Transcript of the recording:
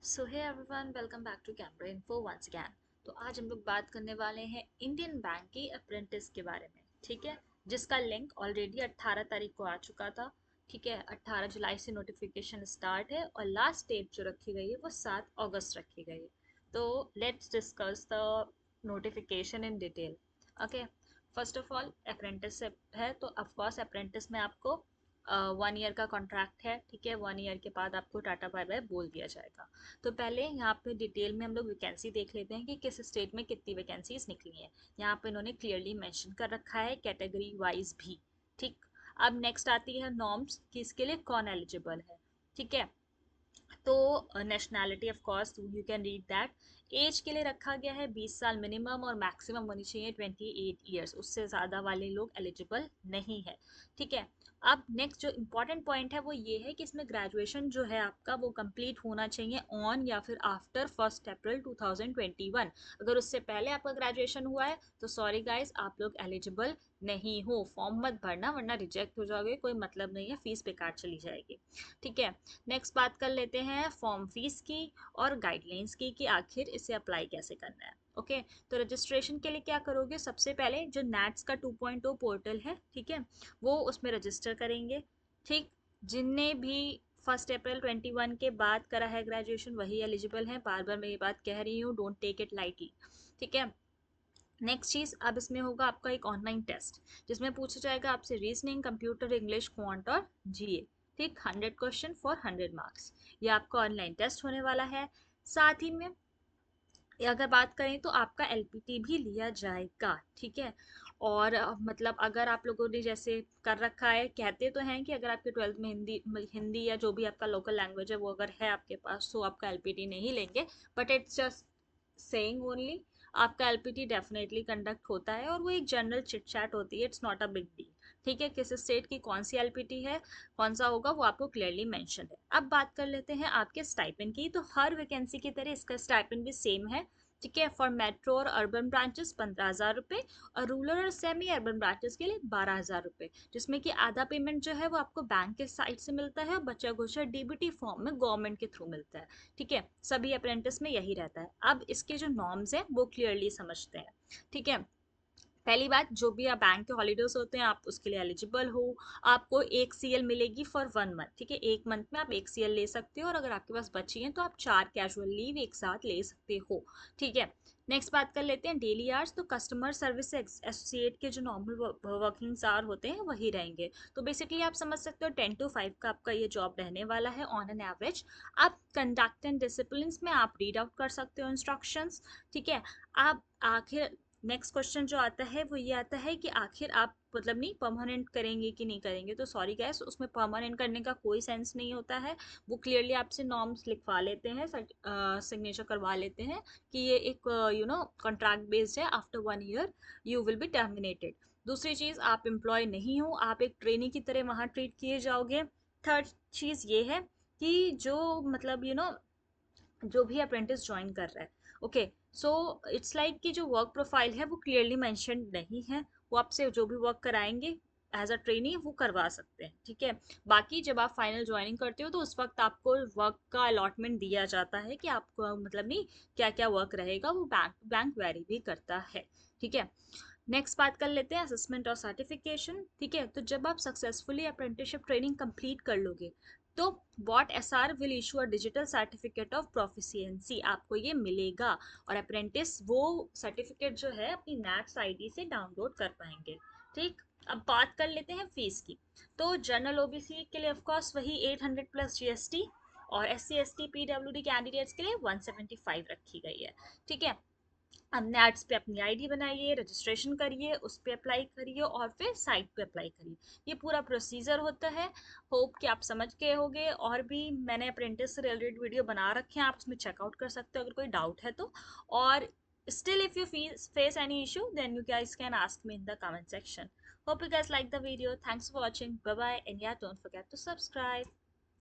So hey everyone, welcome back to camera info once again. तो आज हम लोग बात करने वाले हैं इंडियन बैंक की अप्रेंटिस के बारे में। ठीक है, जिसका लिंक ऑलरेडी 18 तारीख को आ चुका था। ठीक है, 18 जुलाई से नोटिफिकेशन स्टार्ट है और लास्ट डेट जो रखी गई है वो 7 अगस्त रखी गई है। तो let's discuss the notification in detail. Okay, first of all apprenticeship है तो ऑफकोर्स अप्रेंटिस में आपको 1 ईयर का कॉन्ट्रैक्ट है। ठीक है, 1 ईयर के बाद आपको टाटा बाय बाय बोल दिया जाएगा। तो पहले यहाँ पे डिटेल में हम लोग वैकेंसी देख लेते हैं कि किस स्टेट में कितनी वैकेंसीज निकली हैं। यहाँ पे इन्होंने क्लियरली मेंशन कर रखा है कैटेगरी वाइज भी। ठीक, अब नेक्स्ट आती है नॉर्म्स कि इसके लिए कौन एलिजिबल है। ठीक है, तो nationality of course you can read that. Age के लिए रखा गया है 20 साल मिनिमम और मैक्सिमम होनी चाहिए 28 ईयर्स, उससे ज़्यादा वाले लोग एलिजिबल नहीं है। ठीक है, अब नेक्स्ट जो इम्पॉर्टेंट पॉइंट है वो ये है कि इसमें ग्रेजुएशन जो है आपका वो कंप्लीट होना चाहिए ऑन या फिर आफ्टर 1 अप्रैल 2021। अगर उससे पहले आपका ग्रेजुएशन हुआ है तो सॉरी गाइस, आप लोग एलिजिबल नहीं हो। फॉर्म मत भरना वरना रिजेक्ट हो जाओगे, कोई मतलब नहीं है, फीस बेकार चली जाएगी। ठीक है, नेक्स्ट बात कर लेते हैं फॉर्म फीस की और गाइडलाइंस की कि आखिर इसे अप्लाई कैसे करना है। ओके, तो रजिस्ट्रेशन के लिए क्या करोगे, सबसे पहले जो नैट्स का 2.0 पोर्टल है, ठीक है, वो उसमें रजिस्टर करेंगे। ठीक, जिनने भी 1 अप्रैल 2021 के बाद करा है ग्रेजुएशन वही एलिजिबल है। बार बार मैं ये बात कह रही हूँ, डोंट टेक इट लाइटली। ठीक है, नेक्स्ट चीज़, अब इसमें होगा आपका एक ऑनलाइन टेस्ट जिसमें पूछा जाएगा आपसे रीजनिंग, कंप्यूटर, इंग्लिश, क्वांट और जीए। ठीक, 100 क्वेश्चन फॉर 100 मार्क्स, ये आपका ऑनलाइन टेस्ट होने वाला है। साथ ही में अगर बात करें तो आपका एलपीटी भी लिया जाएगा। ठीक है, और मतलब अगर आप लोगों ने जैसे कर रखा है, कहते तो हैं कि अगर आपके 12th में हिंदी हिंदी या जो भी आपका लोकल लैंग्वेज है वो अगर है आपके पास तो आपका एलपीटी नहीं लेंगे, but it's just saying only. आपका एलपीटी डेफिनेटली कंडक्ट होता है और वो एक जनरल चिट चैट होती है, it's not a big deal. ठीक है, किस स्टेट की कौन सी एलपीटी है, कौन सा होगा वो आपको क्लियरली मेंशन है। अब बात कर लेते हैं आपके स्टाइपेंड की। तो हर वैकेंसी की तरह इसका स्टाइपेंड भी सेम है। ठीक है, फॉर मेट्रो और अर्बन ब्रांचेस 15,000 रुपये और रूरल और सेमी अर्बन ब्रांचेस के लिए 12,000 रुपये, जिसमें कि आधा पेमेंट जो है वो आपको बैंक के साइड से मिलता है और बचा कुछ डीबीटी फॉर्म में गवर्नमेंट के थ्रू मिलता है। ठीक है, सभी अप्रेंटिस में यही रहता है। अब इसके जो नॉर्म्स हैं वो क्लियरली समझते हैं। ठीक है, पहली बात, जो भी आप बैंक के हॉलीडेज होते हैं आप उसके लिए एलिजिबल हो। आपको एक सीएल मिलेगी फॉर 1 मंथ। ठीक है, एक मंथ में आप एक सीएल ले सकते हो और अगर आपके पास बची हैं तो आप 4 कैजुअल लीव एक साथ ले सकते हो। ठीक है, नेक्स्ट बात कर लेते हैं डेली आवर्स। तो कस्टमर सर्विस एसोसिएट के जो नॉर्मल वर्किंग आवर होते हैं वही रहेंगे। तो बेसिकली आप समझ सकते हो 10 to 5 का आपका ये जॉब रहने वाला है ऑन एन एवरेज। आप कंडक्ट एंड डिसिप्लिन में आप रीड आउट कर सकते हो इंस्ट्रक्शंस। ठीक है, आप आखिर नेक्स्ट क्वेश्चन जो आता है वो ये आता है कि आखिर आप मतलब नहीं परमानेंट करेंगे कि नहीं करेंगे। तो सॉरी गैस, उसमें परमानेंट करने का कोई सेंस नहीं होता है। वो क्लियरली आपसे नॉर्म्स लिखवा लेते हैं, सिग्नेचर करवा लेते हैं कि ये एक कॉन्ट्रैक्ट बेस्ड है, after 1 year you will be terminated. दूसरी चीज़, आप एम्प्लॉय नहीं हो, आप एक ट्रेनी की तरह वहाँ ट्रीट किए जाओगे। थर्ड चीज़ ये है कि जो मतलब जो भी अप्रेंटिस ज्वाइन कर रहा है, ओके, सो इट्स लाइक कि जो वर्क प्रोफाइल है वो क्लियरली मेंशन नहीं है। वो आपसे जो भी वर्क कराएंगे एज अ ट्रेनी वो करवा सकते हैं। ठीक है, बाकी जब आप फाइनल ज्वाइनिंग करते हो तो उस वक्त आपको वर्क का अलॉटमेंट दिया जाता है कि आपको मतलब नहीं क्या क्या वर्क रहेगा, वो बैंक बैंक वेरी भी करता है। ठीक है, नेक्स्ट बात कर लेते हैं असेसमेंट और सर्टिफिकेशन। ठीक है, तो जब आप सक्सेसफुली अप्रेंटिसशिप ट्रेनिंग कंप्लीट कर लोगे तो what S R will issue a digital certificate of proficiency, आपको ये मिलेगा और अप्रेंटिस वो सर्टिफिकेट जो है अपनी नैट्स आईडी से डाउनलोड कर पाएंगे। ठीक, अब बात कर लेते हैं फीस की। तो जनरल ओबीसी के लिए ऑफकोर्स वही 800 प्लस जीएसटी और S C S T PWD candidates के लिए 175 रखी गई है। ठीक है, अब नैट्स पे अपनी आईडी बनाइए, रजिस्ट्रेशन करिए, उस पर अप्लाई करिए और फिर साइट पे अप्लाई करिए। ये पूरा प्रोसीजर होता है। होप कि आप समझ गए होंगे। और भी मैंने अप्रेंटिस से रिलेटेड वीडियो बना रखे हैं, आप उसमें चेकआउट कर सकते हो अगर कोई डाउट है तो। और still if you face any issue then you guys can ask me in the comment section. Hope you guys like the video. Thanks for watching. Bye bye, and yeah, don't forget to subscribe.